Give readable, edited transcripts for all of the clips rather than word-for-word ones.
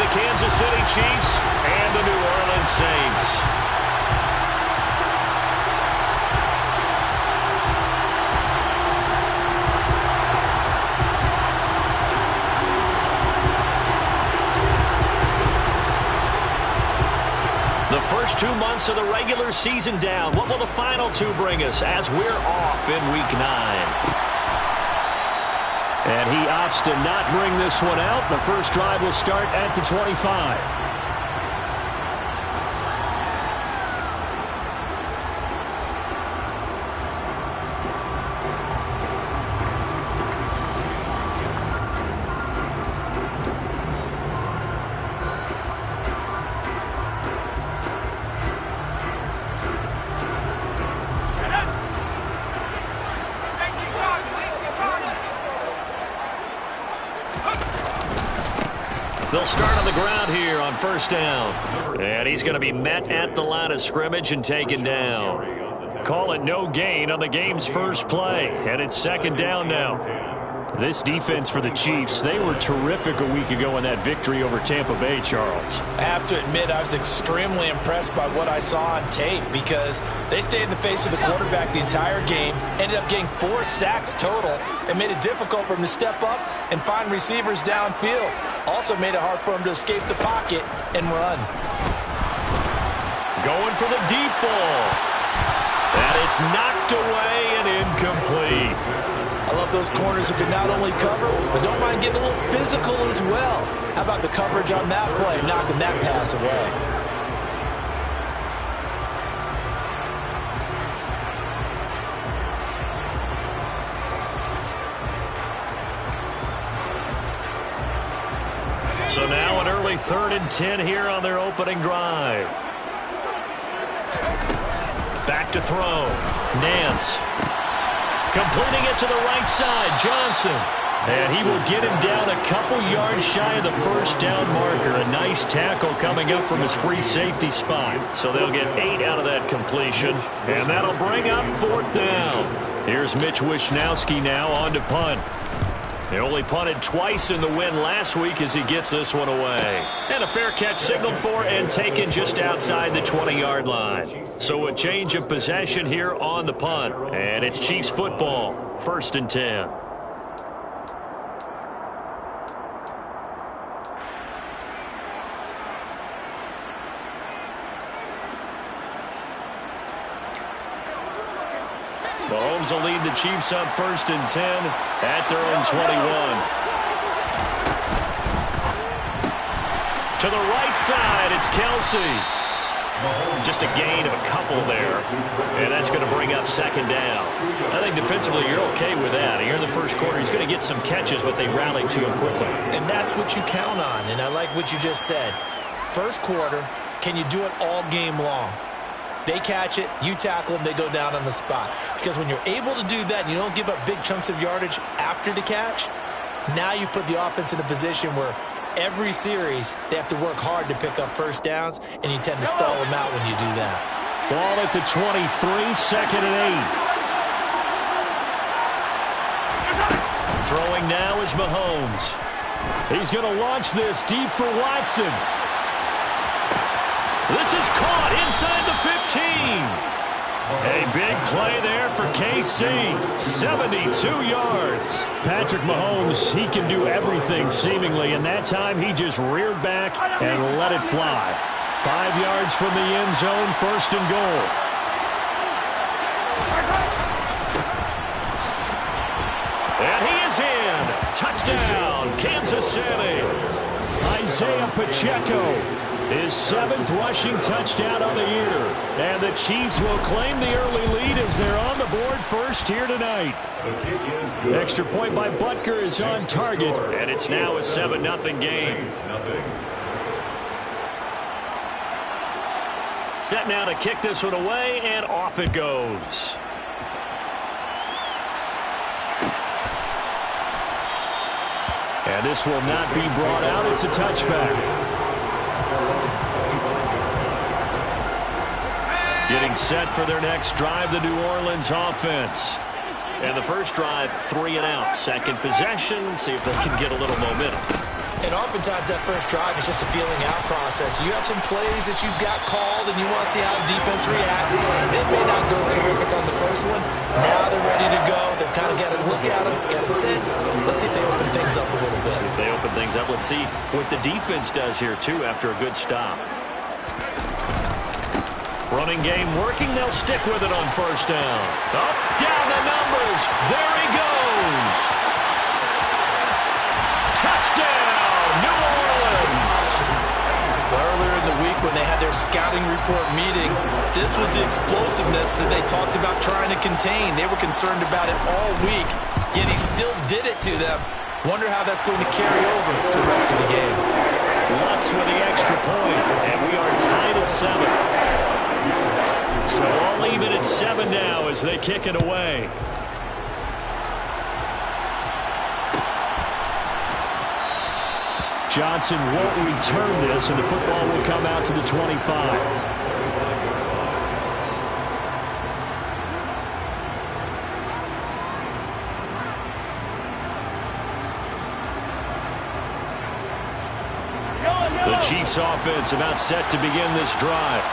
the Kansas City Chiefs and the New Orleans Saints. The first 2 months of the regular season down. What will the final two bring us as we're off in Week 9? And he opts to not bring this one out. The first drive will start at the 25. They'll start on the ground here on first down. And he's going to be met at the line of scrimmage and taken down. Call it no gain on the game's first play. And it's second down now. This defense for the Chiefs, they were terrific a week ago in that victory over Tampa Bay, Charles. I have to admit, I was extremely impressed by what I saw on tape because they stayed in the face of the quarterback the entire game, ended up getting 4 sacks total, and made it difficult for him to step up and find receivers downfield. Also made it hard for him to escape the pocket and run. Going for the deep ball. And it's knocked away and incomplete. I love those corners who can not only cover, but don't mind getting a little physical as well. How about the coverage on that play, knocking that pass away? So now an early 3rd and 10 here on their opening drive. Back to throw. Nance. Completing it to the right side, Johnson. And he will get him down a couple yards shy of the first down marker. A nice tackle coming up from his free safety spot. So they'll get 8 out of that completion. And that'll bring up 4th down. Here's Mitch Wishnowski now on to punt. He only punted twice in the win last week as he gets this one away. And a fair catch signaled for and taken just outside the 20-yard line. So a change of possession here on the punt. And it's Chiefs football, 1st and 10. Mahomes will lead the Chiefs up 1st and 10 at their own 21. To the right side, it's Kelsey. Just a gain of a couple there. And that's going to bring up 2nd down. I think defensively you're okay with that. Here in the first quarter, he's going to get some catches, but they rallied to him quickly. And that's what you count on. And I like what you just said. First quarter, can you do it all game long? They catch it, you tackle them, they go down on the spot. Because when you're able to do that and you don't give up big chunks of yardage after the catch, now you put the offense in a position where every series they have to work hard to pick up first downs, and you tend to stall them out when you do that. Ball at the 23, 2nd and 8. Throwing now is Mahomes. He's going to launch this deep for Watson. This is caught inside the 15. A big play there for KC. 72 yards. Patrick Mahomes, he can do everything seemingly, and that time he just reared back and let it fly. 5 yards from the end zone, 1st and goal. And he is in. Touchdown, Kansas City. Isaiah Pacheco. His 7th rushing touchdown of the year. And the Chiefs will claim the early lead as they're on the board first here tonight. Extra point by Butker is on target. And it's now a 7-0 game. Set now to kick this one away, and off it goes. And this will not be brought out. It's a touchback. Getting set for their next drive, the New Orleans offense. And the first drive, 3 and out. Second possession, see if they can get a little momentum. And on oftentimes that first drive is just a feeling out process. You have some plays that you've got called, and you want to see how defense reacts. It may not go terrific on the first one. Now they're ready to go. They've kind of got to look at them, get a sense. Let's see if they open things up a little bit. If they open things up, let's see what the defense does here, too, after a good stop. Running game working. They'll stick with it on first down. Up, down the numbers. There he goes. Touchdown, New Orleans. Earlier in the week when they had their scouting report meeting, this was the explosiveness that they talked about trying to contain. They were concerned about it all week, yet he still did it to them. Wonder how that's going to carry over the rest of the game. Lutz with the extra point, and we are tied at 7. So all even at 7 now as they kick it away. Johnson won't return this, and the football will come out to the 25. The Chiefs offense about set to begin this drive.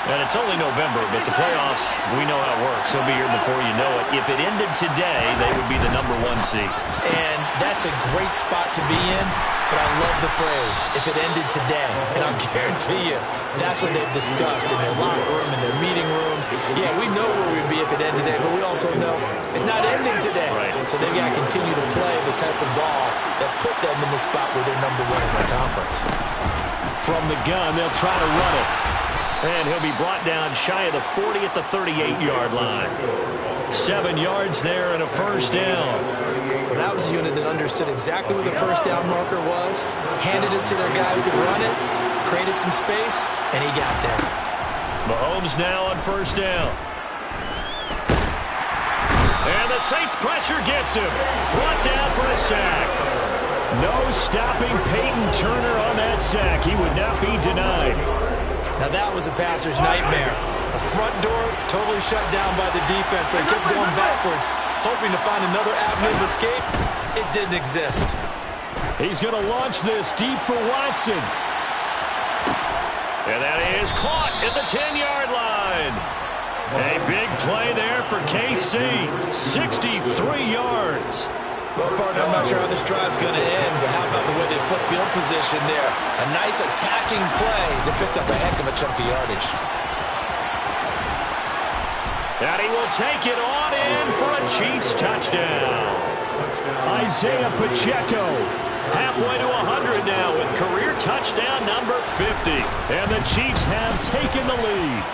And it's only November, but the playoffs, we know how it works. They'll be here before you know it. If it ended today, they would be the #1 seed. And that's a great spot to be in, but I love the phrase, if it ended today. And I'll guarantee you, that's what they've discussed in their locker room, in their meeting rooms. Yeah, we know where we'd be if it ended today, but we also know it's not ending today. Right. So they've got to continue to play the type of ball that put them in the spot where they're #1 in their conference. From the gun, they'll try to run it. And he'll be brought down shy of the 40 at the 38-yard line. 7 yards there and a first down. Well, that was a unit that understood exactly where the first down marker was, handed it to their guy who could run it, created some space, and he got there. Mahomes now on first down. And the Saints pressure gets him. Brought down for a sack. No stopping Peyton Turner on that sack. He would not be denied. Now that was a passer's nightmare. The front door totally shut down by the defense. They kept going backwards, hoping to find another avenue of escape. It didn't exist. He's going to launch this deep for Watson. And that is caught at the 10-yard line. A big play there for KC. 63 yards. Well, partner, I'm not sure how this drive's going to end, but how about the way they flip field position there? A nice attacking play that picked up a heck of a chunk of yardage. And he will take it on in for a Chiefs touchdown. Isaiah Pacheco halfway to 100 now with career touchdown number 50. And the Chiefs have taken the lead.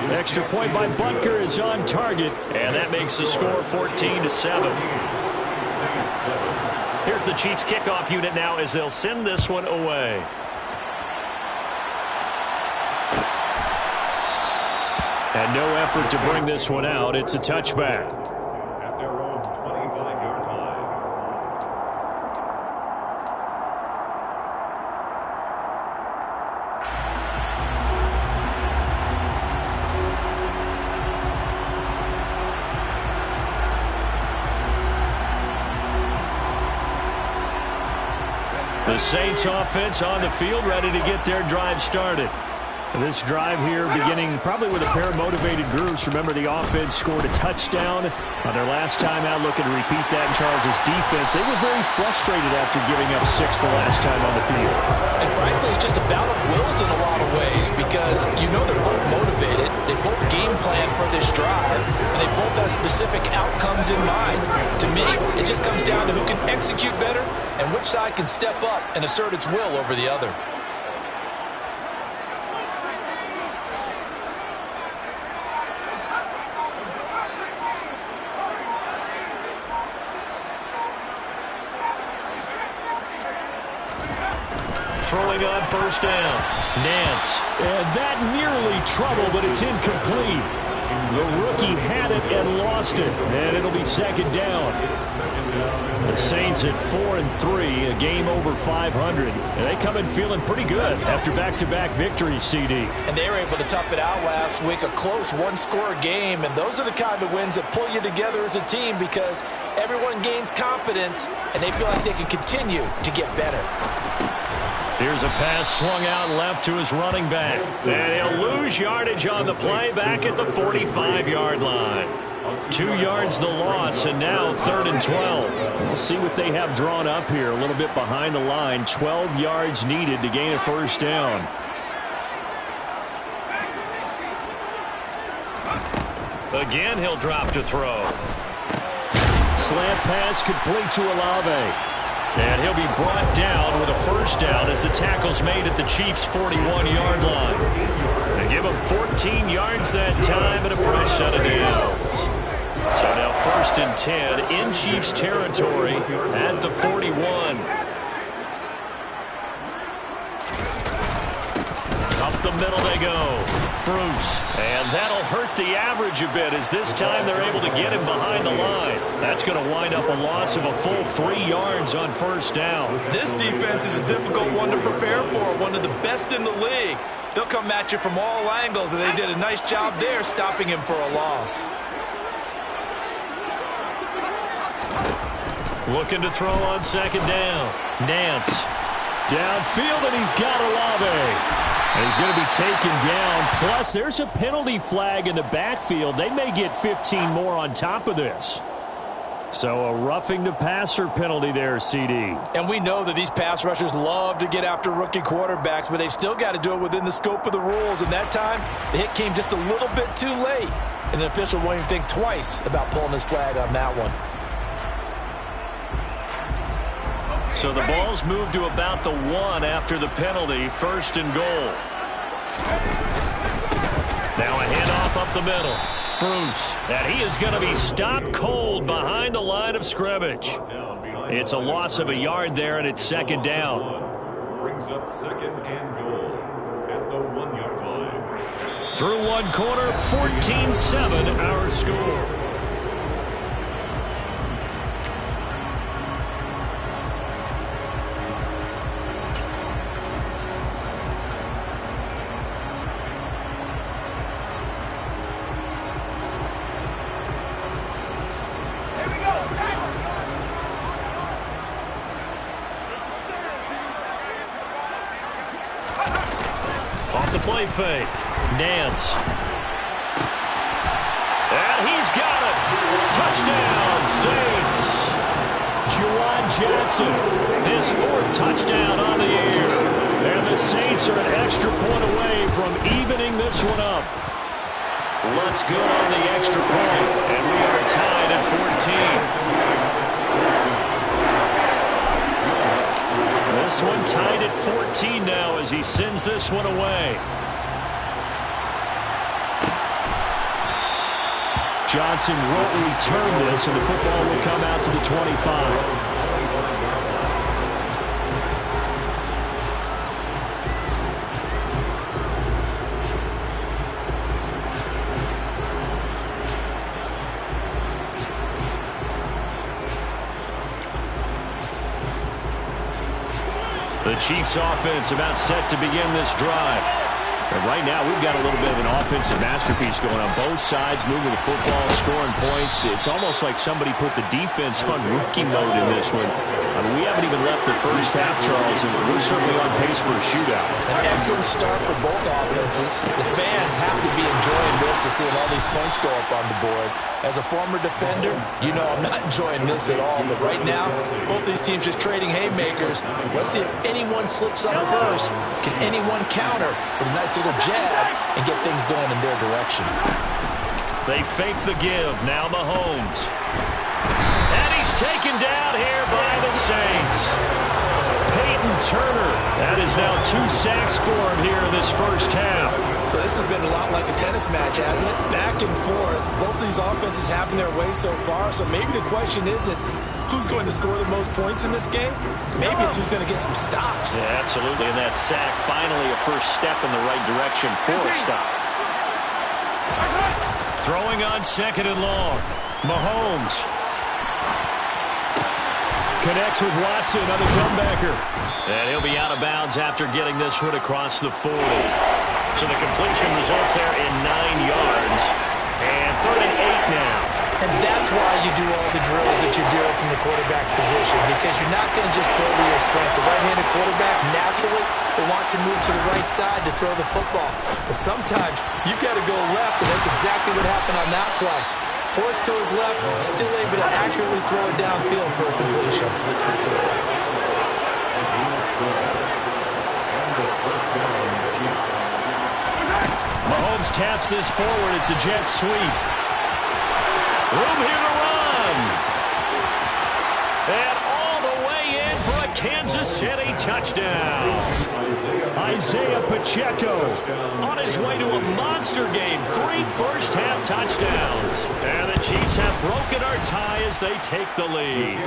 An extra point by Butker is on target, and that makes the score 14-7. Here's the Chiefs kickoff unit now as they'll send this one away. And no effort to bring this one out. It's a touchback. At their own 25-yard line. The Saints offense on the field, ready to get their drive started. This drive here beginning probably with a pair of motivated groups. Remember, the offense scored a touchdown on their last time out, looking to repeat that in Charles' defense. They were very frustrated after giving up 6 the last time on the field. And frankly, it's just a battle of wills in a lot of ways because you know they're both motivated. They both game plan for this drive, and they both have specific outcomes in mind. To me, it just comes down to who can execute better and which side can step up and assert its will over the other. Throwing on first down. Nance. And that nearly trouble, but it's incomplete. The rookie had it and lost it. And it'll be second down. The Saints at 4-3, a game over 500. And they come in feeling pretty good after back-to-back victories, CD. And they were able to tough it out last week, a close one-score game. And those are the kind of wins that pull you together as a team because everyone gains confidence and they feel like they can continue to get better. Here's a pass swung out left to his running back. And he'll lose yardage on the play back at the 45-yard line. 2 yards the loss, and now 3rd and 12. We'll see what they have drawn up here. A little bit behind the line. 12 yards needed to gain a first down. Again, he'll drop to throw. Slant pass complete to Olave. And he'll be brought down with a first down as the tackle's made at the Chiefs' 41-yard line. They give him 14 yards that time and a fresh set of downs. So now 1st and 10 in Chiefs territory at the 41. Up the middle they go. Bruce. And that'll hurt the average a bit as this time they're able to get him behind the line. That's going to wind up a loss of a full 3 yards on first down. This defense is a difficult one to prepare for, one of the best in the league. They'll come at you from all angles, and they did a nice job there stopping him for a loss. Looking to throw on 2nd down. Nance. Downfield, and he's got Olave. And he's going to be taken down. Plus, there's a penalty flag in the backfield. They may get 15 more on top of this. So a roughing the passer penalty there, CD. And we know that these pass rushers love to get after rookie quarterbacks, but they've still got to do it within the scope of the rules. And that time, the hit came just a little bit too late. And the official won't even think twice about pulling his flag on that one. So the ball's moved to about the 1 after the penalty. 1st and goal. Now a handoff up the middle. Bruce. And he is going to be stopped cold behind the line of scrimmage. It's a loss of a yard there, and it's 2nd down. Brings up 2nd and goal at the 1-yard line. Through one quarter, 14-7 our score. Play fake. Nance. And he's got it. Touchdown, Saints. Juwan Johnson. His 4th touchdown on the year. And the Saints are an extra point away from evening this one up. Looks good on the extra point. And we are tied at 14. This one tied at 14 now as he sends this one away. Johnson won't return this, and the football will come out to the 25. The Chiefs offense about set to begin this drive. And right now, we've got a little bit of an offensive masterpiece going on both sides, moving the football, scoring points. It's almost like somebody put the defense on rookie mode in this one. I mean, we haven't even left the first half, Charles, and we're certainly on pace for a shootout. An excellent start for both offenses. The fans have to be enjoying this to see all these points go up on the board. As a former defender, you know I'm not enjoying this at all. But right now, both these teams just trading haymakers. Let's see if anyone slips up first. Can anyone counter with a nice little jab and get things going in their direction? They fake the give. Now Mahomes. And he's taken down here by the Saints. Peyton Turner. That is now 2 sacks for him here in this first half. So this has been a lot like a tennis match, hasn't it? Back and forth. Both these offenses having their way so far. So maybe the question isn't who's going to score the most points in this game. Maybe it's who's going to get some stops. Yeah, absolutely. And that sack, finally a first step in the right direction for a stop. Throwing on 2nd and long. Mahomes. Connects with Watson on the comebacker. And he'll be out of bounds after getting this one across the 40. So the completion results there in 9 yards. And 3rd and 8 now. And that's why you do all the drills that you do from the quarterback position, because you're not going to just throw to your strength. The right-handed quarterback, naturally, want to move to the right side to throw the football. But sometimes you've got to go left, and that's exactly what happened on that play. Forced to his left, still able to accurately throw it downfield for a completion. Mahomes taps this forward. It's a jet sweep. Room here to run. And all the way in for a Kansas City touchdown. Isaiah Pacheco On his way to a monster game. 3 first-half touchdowns. And the Chiefs have broken our tie as they take the lead.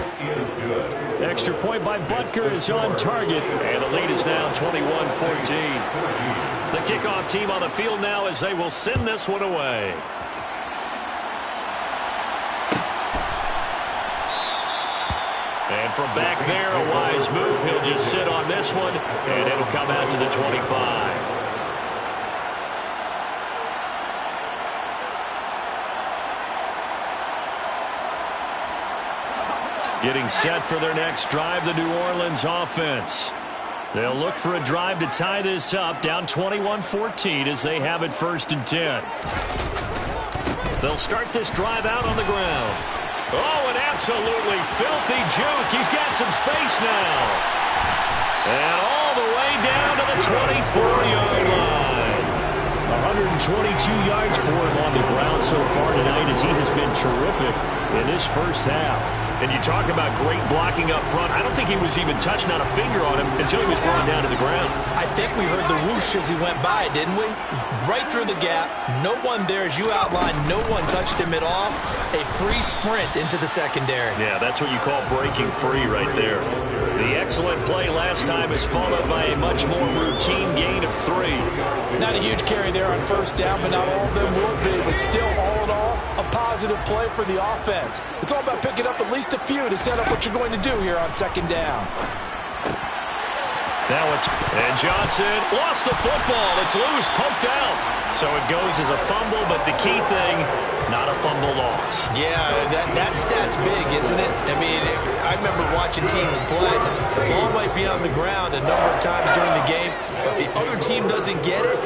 Extra point by Butker is on target. And the lead is now 21-14. The kickoff team on the field now as they will send this one away. And from back there, a wise move. He'll just sit on this one, and it'll come out to the 25. Getting set for their next drive, the New Orleans offense. They'll look for a drive to tie this up, down 21-14 as they have it 1st and 10. They'll start this drive out on the ground. Oh, an absolutely filthy juke. He's got some space now. And all the way down to the 24-yard line. 122 yards for him on the ground so far tonight as he has been terrific in this first half. And you talk about great blocking up front. I don't think he was even touching on a finger on him until he was brought down to the ground. I think we heard the whoosh as he went by, didn't we? Right through the gap. No one there, as you outlined. No one touched him at all. A free sprint into the secondary. Yeah, that's what you call breaking free right there. The excellent play last time is followed by a much more routine gain of 3. Not a huge carry there on 1st down, but not all of them will be. But still, all in all, a positive play for the offense. It's all about picking up at least a few to set up what you're going to do here on 2nd down. Now and Johnson lost the football. It's loose, poked out. So it goes as a fumble, but the key thing, not a fumble loss. Yeah, that stat's big, isn't it? I mean, I remember watching teams play. The ball might be on the ground a number of times during the game, but the other team doesn't get it.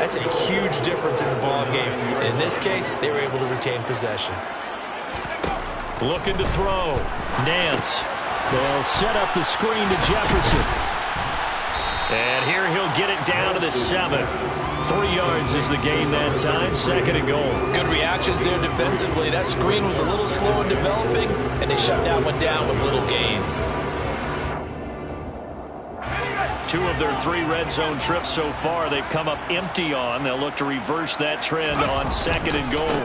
That's a huge difference in the ball game. And in this case, they were able to retain possession. Looking to throw. Nance. They'll set up the screen to Jefferson. And here he'll get it down to the 7. 3 yards is the gain that time. 2nd and goal. Good reactions there defensively. That screen was a little slow in developing, and they shut that one down with little gain. 2 of their 3 red zone trips so far they've come up empty on. They'll look to reverse that trend on 2nd and goal.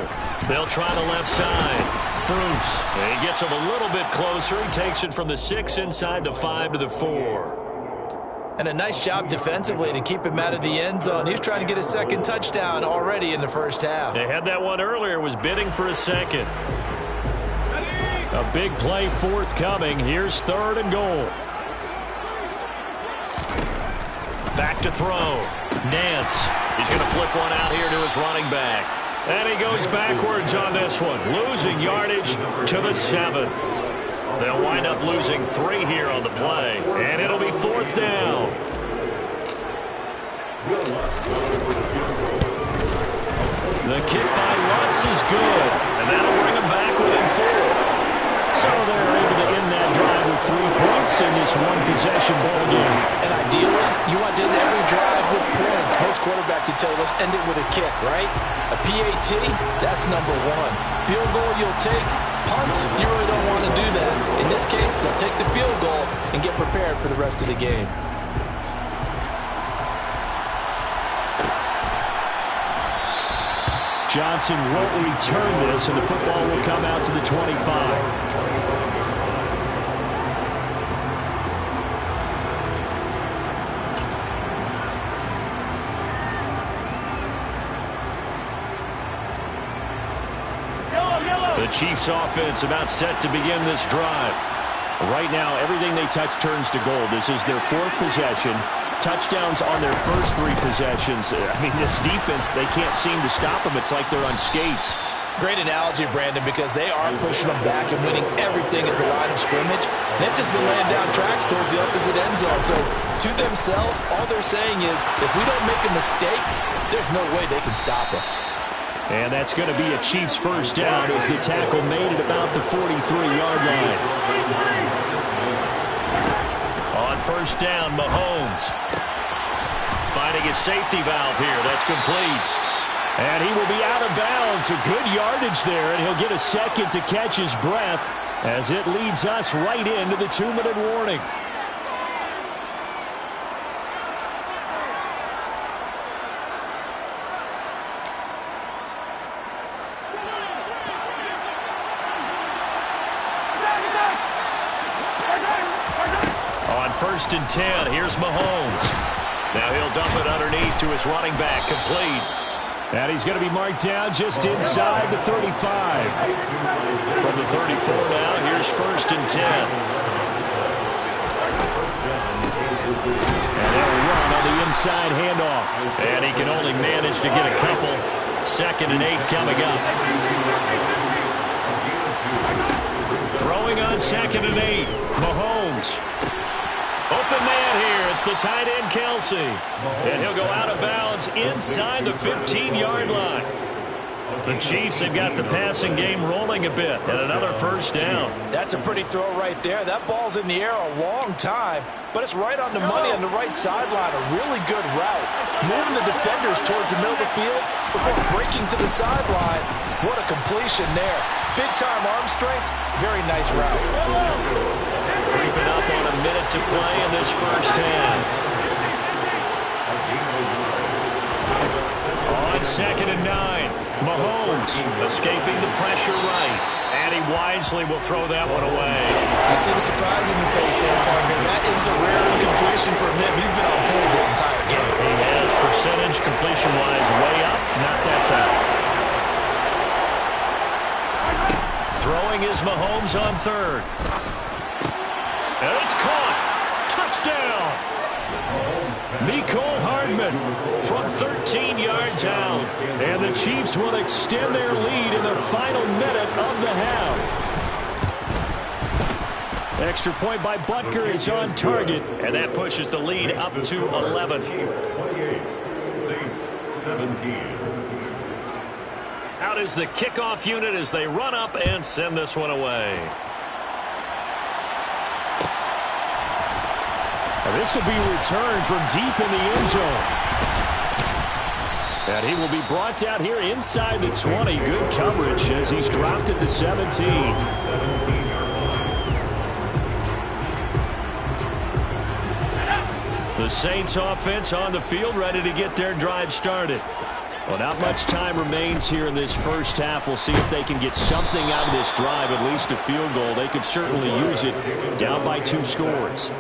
They'll try the left side. Bruce. He gets him a little bit closer. He takes it from the 6 inside the 5 to the 4. And a nice job defensively to keep him out of the end zone. He was trying to get a 2nd touchdown already in the 1st half. They had that one earlier, was bidding for a 2nd. A big play forthcoming. Here's 3rd and goal. Back to throw. Nance. He's going to flip one out here to his running back. And he goes backwards on this one. Losing yardage to the 7. They'll wind up losing 3 here on the play. And it'll be 4th down. The kick by Lutz is good. And that'll bring him back within 4. So they're able to end that drive with 3 points in this one-possession ball game. And ideally, you want to end every drive with points. Most quarterbacks would tell you, let's end it with a kick, right? A PAT, that's number 1. Field goal you'll take. Punts, you really don't want to do that. In this case, they'll take the field goal and get prepared for the rest of the game. Johnson won't return this, and the football will come out to the 25. The Chiefs offense about set to begin this drive. Right now, everything they touch turns to gold. This is their 4th possession. Touchdowns on their first 3 possessions. I mean, this defense, they can't seem to stop them. It's like they're on skates. Great analogy, Brandon, because they are pushing them back and winning everything at the line of scrimmage. They've just been laying down tracks towards the opposite end zone. So to themselves, all they're saying is, if we don't make a mistake, there's no way they can stop us. And that's going to be a Chiefs first down as the tackle made it about the 43-yard line. On first down, Mahomes finding his safety valve here. That's complete. And he will be out of bounds. A good yardage there, and he'll get a second to catch his breath as it leads us right into the 2-minute warning. On first and 10, here's Mahomes. Now he'll dump it underneath to his running back, complete. And he's going to be marked down just inside the 35. From the 34 now, here's first and 10. And they'll run on the inside handoff. And he can only manage to get a couple. Second and 8 coming up. Throwing on second and 8. Mahomes. Open man here. It's the tight end, Kelsey. And he'll go out of bounds inside the 15-yard line. The Chiefs have got the passing game rolling a bit. And another first down. That's a pretty throw right there. That ball's in the air a long time, but it's right on the money on the right sideline. A really good route. Moving the defenders towards the middle of the field before breaking to the sideline. What a completion there. Big-time arm strength. Very nice route. Creeping up on a minute to play in this first half. On second and 9, Mahomes escaping the pressure right. And he wisely will throw that one away. I see the surprise in the face there, partner. That is a rare incompletion for him. He's been on point this entire game. He has percentage completion-wise way up. Not that time. Throwing is Mahomes on third. And it's caught. Touchdown. Mecole Hardman from 13 yards out. And the Chiefs will extend their lead in the final minute of the half. Extra point by Butker is on target. And that pushes the lead up to 11. Chiefs 28, Saints 17. Out is the kickoff unit as they run up and send this one away. This will be returned from deep in the end zone. And he will be brought down here inside the 20. Good coverage as he's dropped at the 17. The Saints offense on the field, ready to get their drive started. Well, not much time remains here in this first half. We'll see if they can get something out of this drive, at least a field goal. They could certainly use it down by 2 scores.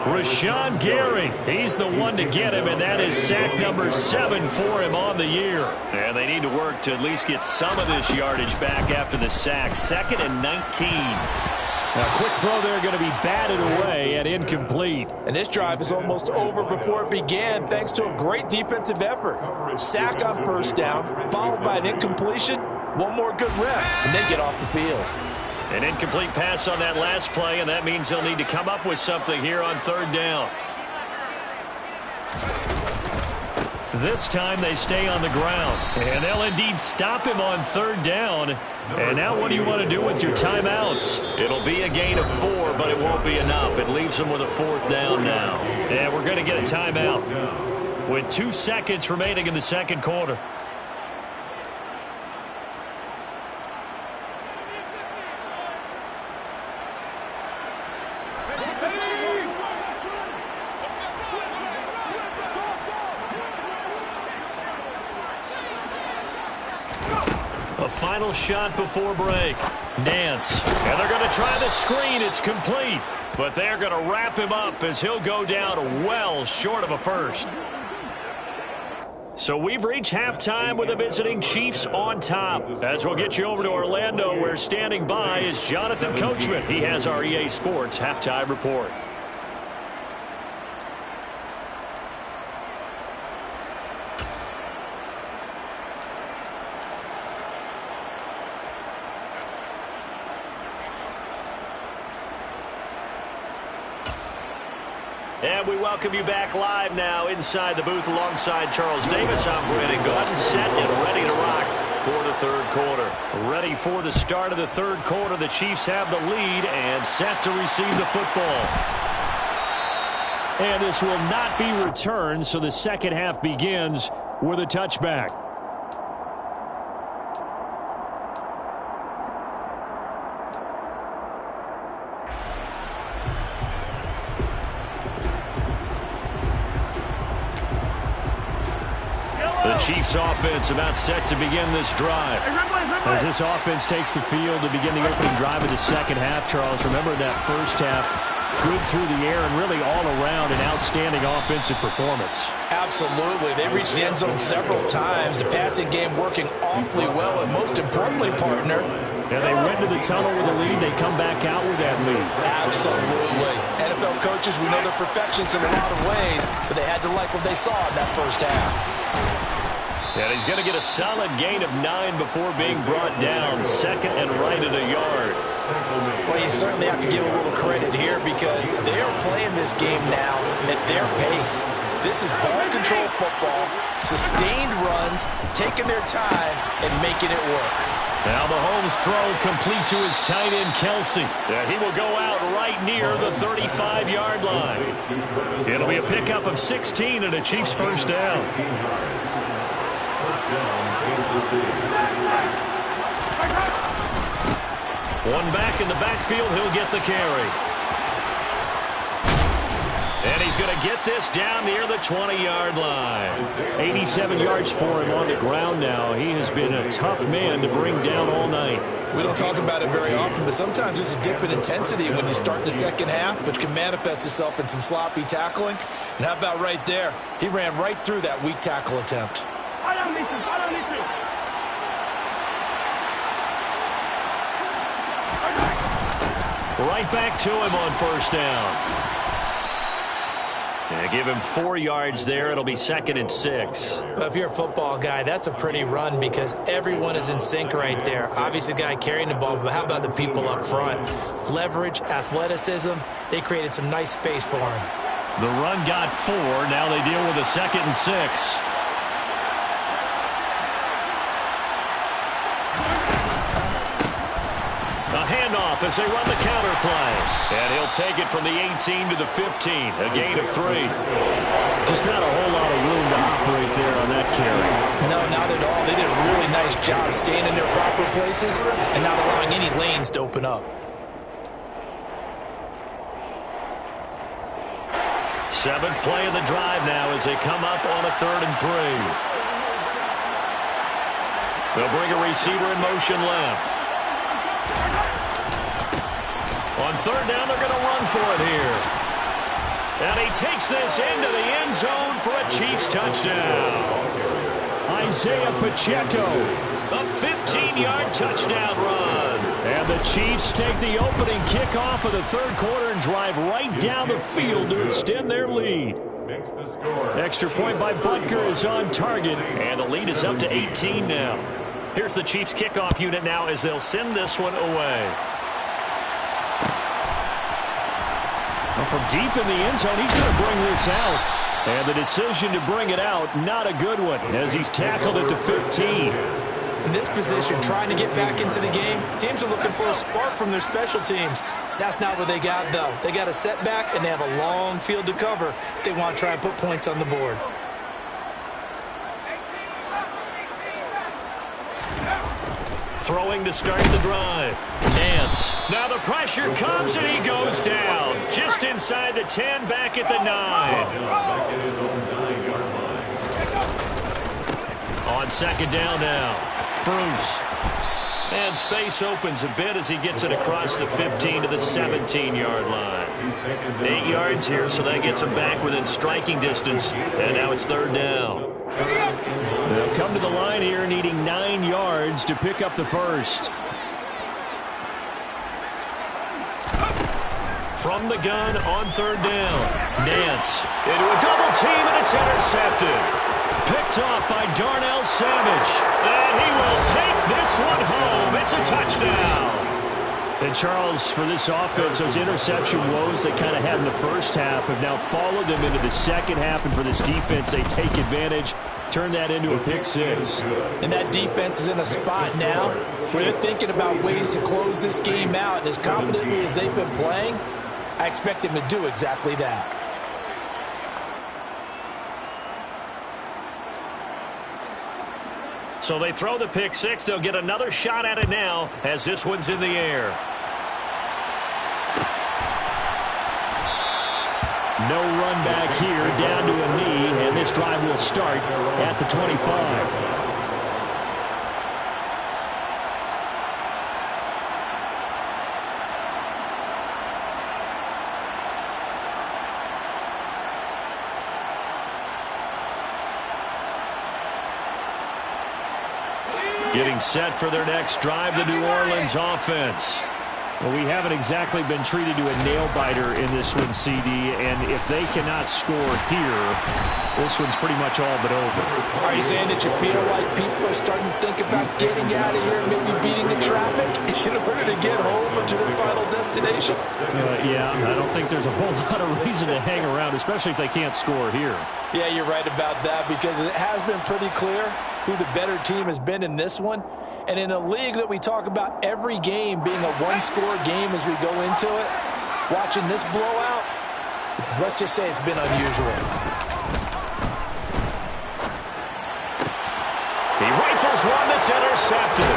Rashawn Gary, he's the one to get him, and that is sack number 7 for him on the year. And they need to work to at least get some of this yardage back after the sack. Second and 19. Now, quick throw there going to be batted away and incomplete. And this drive is almost over before it began thanks to a great defensive effort. Sack on first down, followed by an incompletion. One more good rep, and they get off the field. An incomplete pass on that last play, and that means they'll need to come up with something here on third down. This time they stay on the ground, and they'll indeed stop him on third down. And now what do you want to do with your timeouts? It'll be a gain of 4, but it won't be enough. It leaves them with a 4th down now. And we're going to get a timeout with 2 seconds remaining in the second quarter. A final shot before break. Nance. And they're going to try the screen. It's complete. But they're going to wrap him up as he'll go down well short of a first. So we've reached halftime with the visiting Chiefs on top. As we'll get you over to Orlando, where standing by is Jonathan Coachman. He has our EA Sports halftime report. And we welcome you back live now inside the booth alongside Charles Davis. I'm Brandon Gaudin, set and ready to rock for the third quarter. Ready for the start of the third quarter. The Chiefs have the lead and set to receive the football. And this will not be returned, so the second half begins with a touchback. The Chiefs offense about set to begin this drive. As this offense takes the field to begin the opening drive of the second half, Charles, remember that first half, good through the air and really all around an outstanding offensive performance. Absolutely. They reached the end zone several times. The passing game working awfully well, and most importantly, partner, and they went to the tunnel with a lead. They come back out with that lead. Absolutely. NFL coaches, we know they're perfectionists in a lot of ways, but they had to like what they saw in that first half. And he's going to get a solid gain of 9 before being brought down. Second and right at a yard. Well, you certainly have to give a little credit here because they are playing this game now at their pace. This is ball control football, sustained runs, taking their time, and making it work. Now Mahomes' throw complete to his tight end, Kelsey. He will go out right near the 35-yard line. It'll be a pickup of 16 and a Chiefs first down. One back in the backfield, he'll get the carry. And he's going to get this down near the 20-yard line. 87 yards for him on the ground now. He has been a tough man to bring down all night. We don't talk about it very often, but sometimes there's a dip in intensity when you start the second half, which can manifest itself in some sloppy tackling. And how about right there? He ran right through that weak tackle attempt. Right back to him on first down. Yeah, give him 4 yards there. It'll be second and 6. Well, if you're a football guy, that's a pretty run because everyone is in sync right there. Obviously, the guy carrying the ball, but how about the people up front? Leverage, athleticism, they created some nice space for him. The run got 4. Now they deal with a second and 6. As they run the counter play. And he'll take it from the 18 to the 15. A gain of 3. Just not a whole lot of room to operate there on that carry. No, not at all. They did a really nice job staying in their proper places and not allowing any lanes to open up. Seventh play of the drive now as they come up on a 3rd and 3. They'll bring a receiver in motion left. On 3rd down, they're going to run for it here. And he takes this into the end zone for a Chiefs touchdown. Isaiah Pacheco. A 15-yard touchdown run. And the Chiefs take the opening kickoff of the third quarter and drive right down the field to extend their lead. Extra point by Butker is on target. And the lead is up to 18 now. Here's the Chiefs kickoff unit now as they'll send this one away. From deep in the end zone, he's going to bring this out. And the decision to bring it out, not a good one, as he's tackled at the 15. In this position, trying to get back into the game, teams are looking for a spark from their special teams. That's not what they got, though. They got a setback, and they have a long field to cover if they want to try and put points on the board. Throwing to start the drive. Nance. Now the pressure comes and he goes down. Just inside the 10, back at the 9. On 2nd down now. Bruce. And space opens a bit as he gets it across the 15 to the 17-yard line. 8 yards here, so that gets him back within striking distance. And now it's 3rd down. They'll come to the line here needing 9 yards to pick up the first. From the gun on 3rd down. Nance into a double team and it's intercepted. Picked off by Darnell Savage. And he will take this one home. It's a touchdown. And Charles, for this offense, those interception woes they kind of had in the first half have now followed them into the second half. And for this defense, they take advantage, turn that into a pick six. And that defense is in a spot now where they're thinking about ways to close this game out. And as confidently as they've been playing, I expect them to do exactly that. So they throw the pick six. They'll get another shot at it now as this one's in the air. No run back here, down to a knee, and this drive will start at the 25. Getting set for their next drive, the New Orleans offense. Well, we haven't exactly been treated to a nail-biter in this one, CD, and if they cannot score here, this one's pretty much all but over. Are you saying that you feel like people are starting to think about getting out of here and maybe beating the traffic in order to get home or to their final destination? Yeah, I don't think there's a whole lot of reason to hang around, especially if they can't score here. Yeah, you're right about that because it has been pretty clear who the better team has been in this one. And in a league that we talk about every game being a one-score game as we go into it, watching this blowout, let's just say it's been unusual. He rifles one that's intercepted.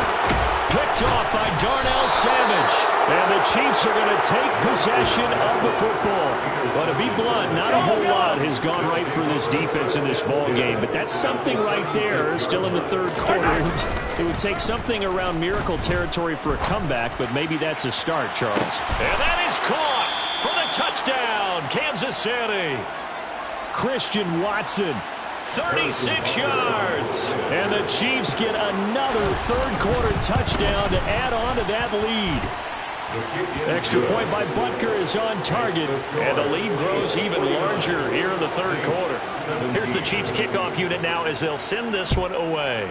Picked off by Darnell Savage. And the Chiefs are going to take possession of the football. But to be blunt, not a whole lot has gone right for this defense in this ball game. But that's something right there, still in the third quarter. It would take something around miracle territory for a comeback, but maybe that's a start, Charles. And that is caught for the touchdown, Kansas City. Christian Watson. 36 yards. And the Chiefs get another third-quarter touchdown to add on to that lead. Extra point by Butker is on target. And the lead grows even larger here in the third quarter. Here's the Chiefs kickoff unit now as they'll send this one away.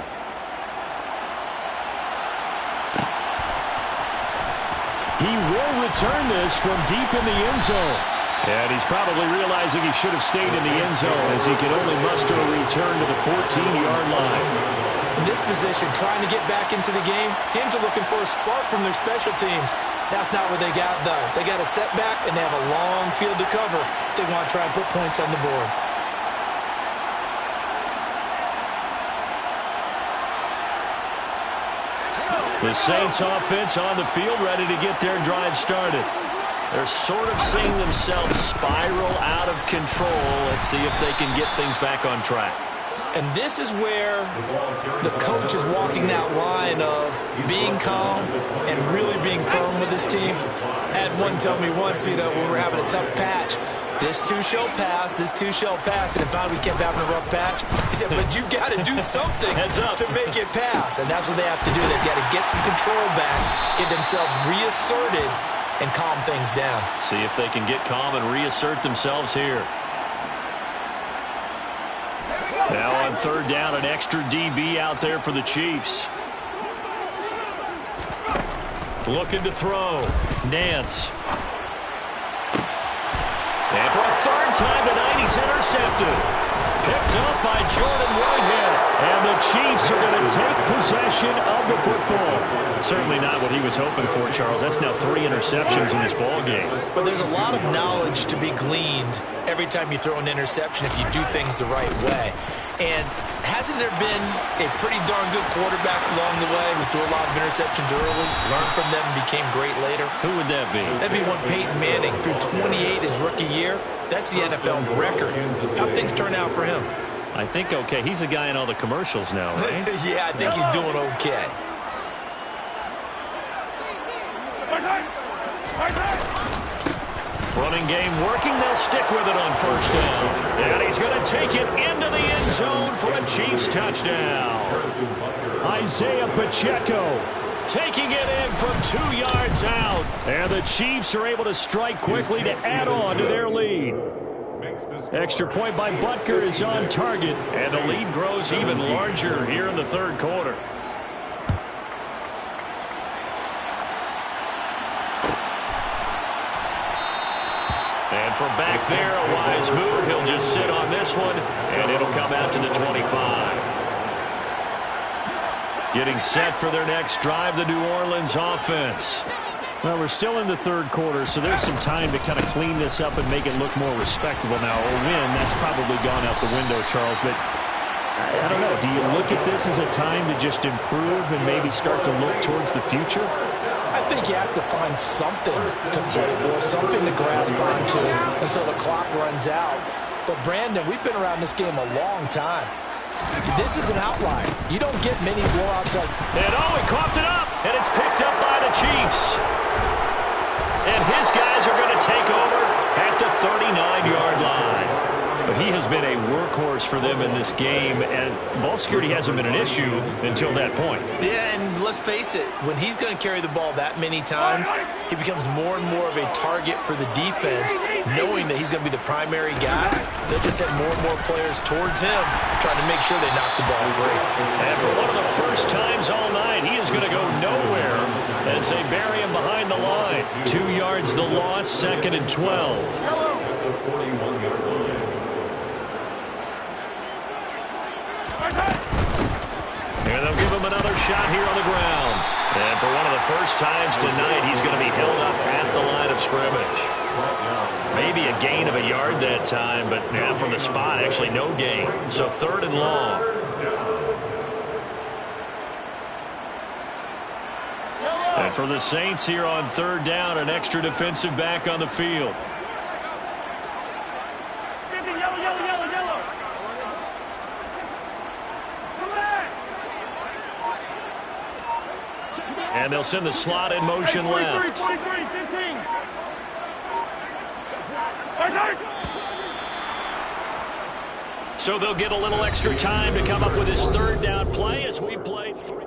He will return this from deep in the end zone. And he's probably realizing he should have stayed in the end zone as he could only muster a return to the 14-yard line. In this position, trying to get back into the game, teams are looking for a spark from their special teams. That's not what they got, though. They got a setback, and they have a long field to cover if they want to try and put points on the board. The Saints offense on the field ready to get their drive started. They're sort of seeing themselves spiral out of control. Let's see if they can get things back on track. And this is where the coach is walking that line of being calm and really being firm with his team. I had one tell me once, when we were having a tough patch, this too shall pass, this too shall pass. And finally we kept having a rough patch. He said, but you got to do something to make it pass. And that's what they have to do. They've got to get some control back, get themselves reasserted, and calm things down. See if they can get calm and reassert themselves here. Now on third down, an extra DB out there for the Chiefs. Looking to throw. Nance. And for a third time tonight, he's intercepted. Picked up by Jordan Whitehead. And the Chiefs are going to take possession of the football. Certainly not what he was hoping for, Charles. That's now 3 interceptions in this ball game. But there's a lot of knowledge to be gleaned every time you throw an interception if you do things the right way. And hasn't there been a pretty darn good quarterback along the way who threw a lot of interceptions early, learned from them, and became great later? Who would that be? That'd be one Peyton Manning. Threw 28 his rookie year. That's the NFL record. How'd things turn out for him? I think okay. He's a guy in all the commercials now, right? Yeah, I think he's doing okay. Running game working. They'll stick with it on first down. And he's going to take it into the end zone for a Chiefs touchdown. Isaiah Pacheco taking it in from 2 yards out. And the Chiefs are able to strike quickly to add on to their lead. Extra point by Butker is on target. And the lead grows even larger here in the third quarter. And from back there, a wise move. He'll just sit on this one, and it'll come out to the 25. Getting set for their next drive, the New Orleans offense. Well, we're still in the third quarter, so there's some time to kind of clean this up and make it look more respectable. Now, a win, that's probably gone out the window, Charles, but I don't know. Do you look at this as a time to just improve and maybe start to look towards the future? I think you have to find something to play for, something to grasp onto until the clock runs out. But, Brandon, we've been around this game a long time. This is an outlier. You don't get many blowouts like... And oh, he coughed it up, and it's picked up by the Chiefs. And his guys are going to take over at the 39-yard line. But he has been a workhorse for them in this game, and ball security hasn't been an issue until that point. Yeah, and let's face it, when he's going to carry the ball that many times, he becomes more and more of a target for the defense, knowing that he's going to be the primary guy. They'll just send more and more players towards him, trying to make sure they knock the ball free. And for one of the first times all night, he is going to go nowhere as they bury him behind the line. 2 yards the loss, 2nd and 12. The 41-yard line. And they'll give him another shot here on the ground. And for one of the first times tonight, he's going to be held up at the line of scrimmage. Maybe a gain of a yard that time, but now from the spot, actually no gain. So 3rd and long. And for the Saints here on 3rd down, an extra defensive back on the field. And they'll send the slot in motion left. So they'll get a little extra time to come up with his 3rd down play as we played 3.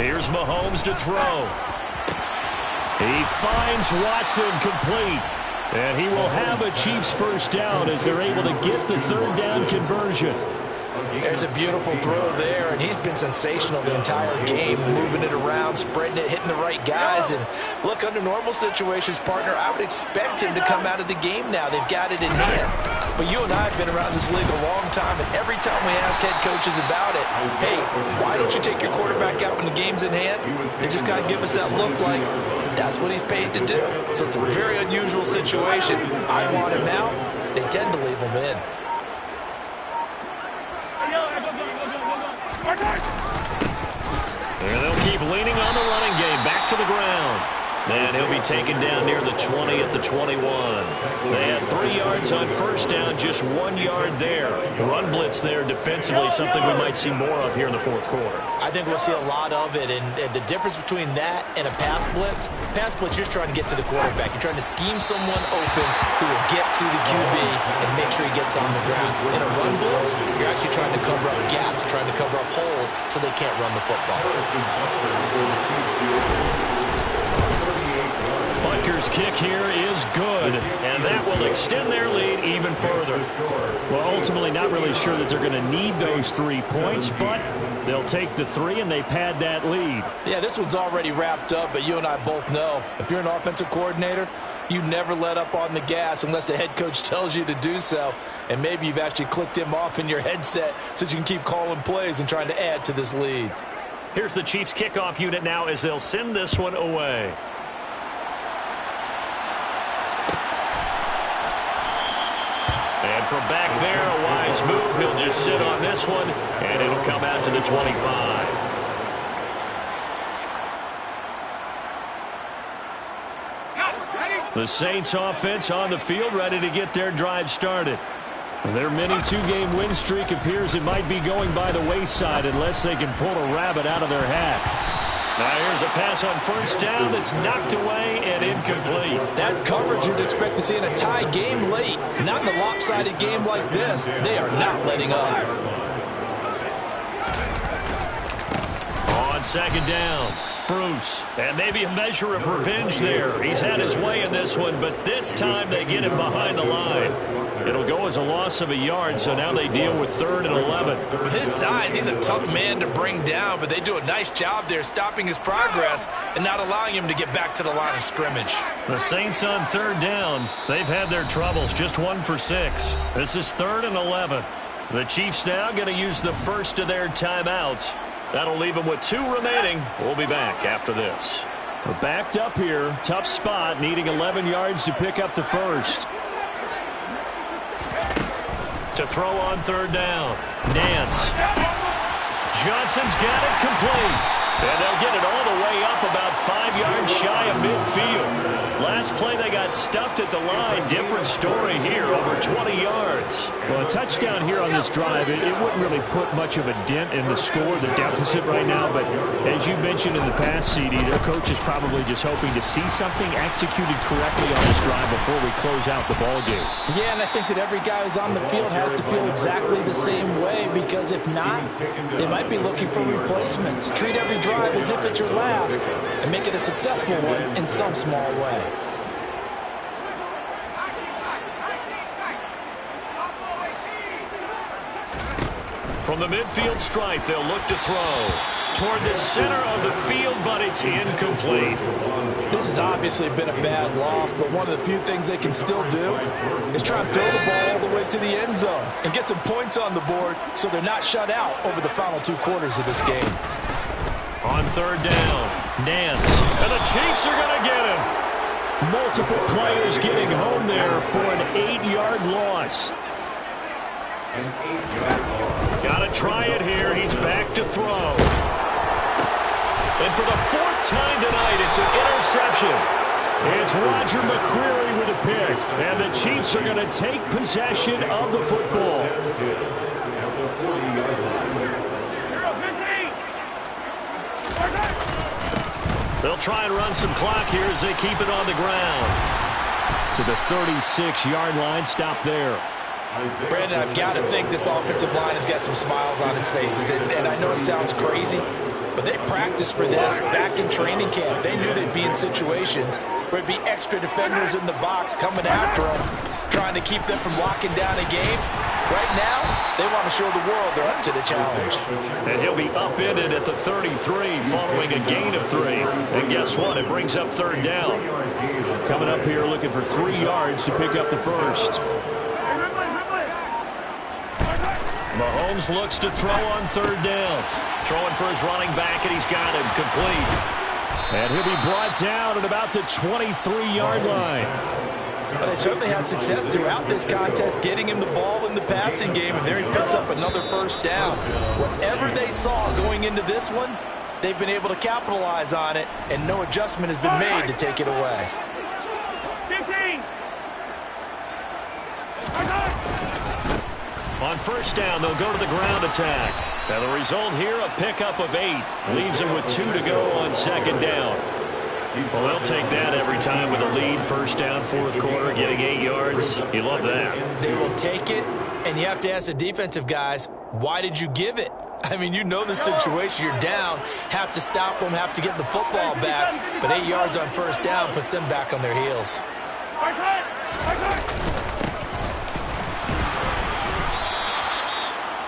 Here's Mahomes to throw. He finds Watson complete. And he will have a Chiefs 1st down as they're able to get the 3rd down conversion. There's a beautiful throw there, and he's been sensational the entire game, moving it around, spreading it, hitting the right guys. And look, under normal situations, partner, I would expect him to come out of the game now. They've got it in hand. But you and I have been around this league a long time, and every time we ask head coaches about it, hey, why don't you take your quarterback out when the game's in hand? They just kind of give us that look like that's what he's paid to do. So it's a very unusual situation. I want him out. They tend to leave him in. And they'll keep leaning on the running game. Back to the ground. And he'll be taken down near the 20 at the 21. They had 3 yards on 1st down, just 1 yard there. Run blitz there defensively, something we might see more of here in the 4th quarter. I think we'll see a lot of it, and the difference between that and a pass blitz, you're trying to get to the quarterback. You're trying to scheme someone open who will get to the QB and make sure he gets on the ground. In a run blitz, you're actually trying to cover up gaps, trying to cover up holes so they can't run the football. Butker's kick here is good, and that will extend their lead even further. Well, ultimately not really sure that they're going to need those 3 points, but they'll take the 3 and they pad that lead. Yeah, this one's already wrapped up, but you and I both know if you're an offensive coordinator, you never let up on the gas unless the head coach tells you to do so. And maybe you've actually clicked him off in your headset so you can keep calling plays and trying to add to this lead. Here's the Chiefs kickoff unit now as they'll send this one away. And from back there, a wise move. He'll just sit on this one, and it'll come out to the 25. The Saints offense on the field, ready to get their drive started. Their mini 2-game win streak appears it might be going by the wayside unless they can pull a rabbit out of their hat. Now here's a pass on first down that's knocked away and incomplete. That's coverage you'd expect to see in a tie game late. Not in a lopsided game like this. They are not letting up. On second down, Bruce. And maybe a measure of revenge there. He's had his way in this one, but this time they get him behind the line. It'll go as a loss of a yard, so now they deal with 3rd and 11. With his size, he's a tough man to bring down, but they do a nice job there stopping his progress and not allowing him to get back to the line of scrimmage. The Saints on 3rd down. They've had their troubles, just 1 for 6. This is 3rd and 11. The Chiefs now going to use the first of their timeouts. That'll leave them with 2 remaining. We'll be back after this. We're backed up here. Tough spot, needing 11 yards to pick up the first. To throw on 3rd down. Nance. Johnson's got it complete. And they'll get it all the way up about 5 yards shy of midfield. Last play they got stuffed at the line. Different story here, over 20 yards. Well, a touchdown here on this drive, it wouldn't really put much of a dent in the score, the deficit right now. But as you mentioned in the past, CD, their coach is probably just hoping to see something executed correctly on this drive before we close out the ball game. Yeah, and I think that every guy who's on the field has to feel exactly the same way, because if not, they might be looking for replacements. Treat every drive as if it's your last and make it a successful one in some small way. From the midfield stripe, they'll look to throw toward the center of the field, but it's incomplete. This has obviously been a bad loss, but one of the few things they can still do is try and throw the ball all the way to the end zone and get some points on the board so they're not shut out over the final 2 quarters of this game. On 3rd down, Nance. And the Chiefs are going to get him. Multiple players getting home there for an 8-yard loss. Got to try it here. He's back to throw. And for the 4th time tonight, it's an interception. It's Roger McCreary with a pick. And the Chiefs are going to take possession of the football. They'll try and run some clock here as they keep it on the ground. To the 36-yard line, stop there. Brandon, I've got to think this offensive line has got some smiles on its faces. And I know it sounds crazy, but they practiced for this back in training camp. They knew they'd be in situations where it'd be extra defenders in the box coming after them, trying to keep them from locking down a game. Right now, they want to show the world they're up to the challenge. And he'll be upended at the 33 following a gain of 3. And guess what? It brings up 3rd down. Coming up here looking for 3 yards to pick up the first. Mahomes looks to throw on 3rd down. Throwing for his running back, and he's got him complete. And he'll be brought down at about the 23-yard line. Well, they certainly had success throughout this contest, getting him the ball in the passing game, and there he picks up another 1st down. Whatever they saw going into this one, they've been able to capitalize on it, and no adjustment has been made to take it away. 15. On 1st down, they'll go to the ground attack. And the result here, a pickup of 8. Leaves them with 2 to go on 2nd down. Well, they'll take that every time with a lead. 1st down, 4th quarter, getting 8 yards. You love that. They will take it, and you have to ask the defensive guys, why did you give it? I mean, you know the situation. You're down, have to stop them, have to get the football back. But 8 yards on 1st down puts them back on their heels.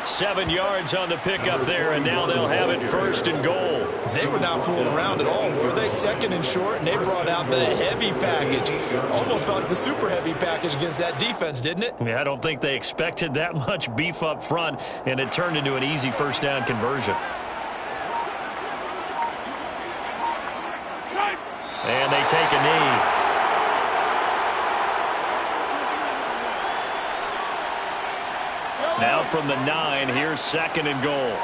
7 yards on the pickup there, and now they'll have it 1st and goal. They were not fooling around at all, were they? 2nd and short, and they brought out the heavy package. Almost felt like the super heavy package against that defense, didn't it? Yeah, I don't think they expected that much beef up front, and it turned into an easy 1st down conversion. And they take a knee. Now from the 9, here's 2nd and goal.